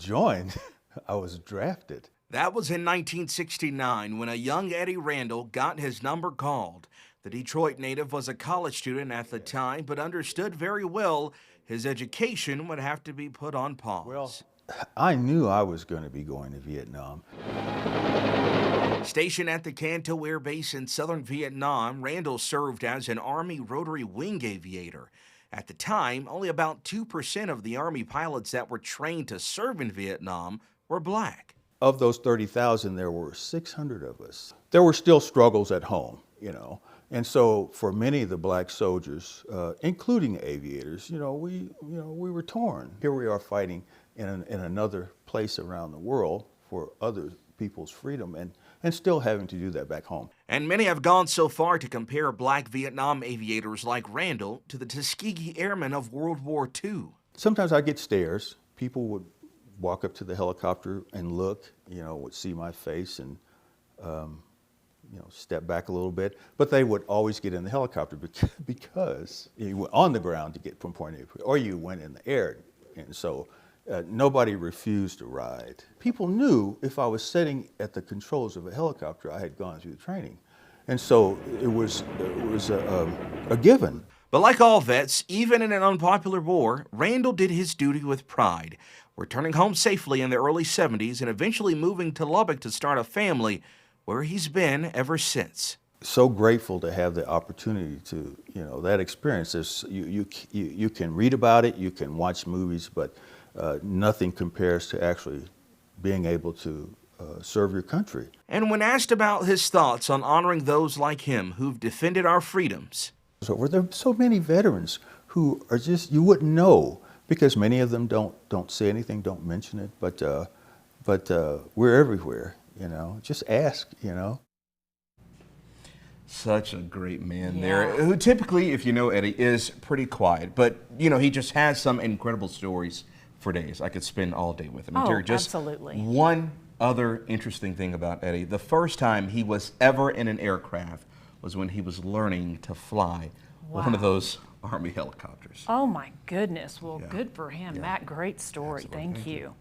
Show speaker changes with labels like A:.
A: join. I was drafted.
B: That was in 1969 when a young Eddie Randall got his number called. The Detroit native was a college student at the time, but understood very well his education would have to be put on pause.
A: Well, I knew I was going to be going to Vietnam.
B: Stationed at the Canto Air Base in southern Vietnam, Randall served as an Army rotary wing aviator. At the time, only about 2% of the Army pilots that were trained to serve in Vietnam were black.
A: Of those 30,000, there were 600 of us. There were still struggles at home, and so for many of the black soldiers, including aviators, we were torn. Here we are fighting in another place around the world for other people's freedom, and still having to do that back home.
B: And many have gone so far to compare black Vietnam aviators like Randall to the Tuskegee Airmen of World War II.
A: Sometimes I get stares. People would walk up to the helicopter and look, would see my face and, step back a little bit. But they would always get in the helicopter because you were on the ground to get from point A, or you went in the air. And so nobody refused a ride. People knew if I was sitting at the controls of a helicopter, I had gone through the training. And so it was a given.
B: But like all vets, even in an unpopular war, Randall did his duty with pride, returning home safely in the early 70s and eventually moving to Lubbock to start a family, where he's been ever since.
A: So grateful to have the opportunity to, that experience. You can read about it, you can watch movies, but nothing compares to actually being able to serve your country.
B: And when asked about his thoughts on honoring those like him who've defended our freedoms.
A: So there are so many veterans who are just, you wouldn't know, because many of them don't say anything, don't mention it, but we're everywhere, just ask,
C: Such a great man there, who typically, if you know Eddie, is pretty quiet, but he just has some incredible stories for days. I could spend all day with him. And Terry, just
D: absolutely.
C: One other interesting thing about Eddie, the first time he was ever in an aircraft was when he was learning to fly one of those Army helicopters.
D: Oh my goodness. Well, good for him. Matt, great story. Thank you.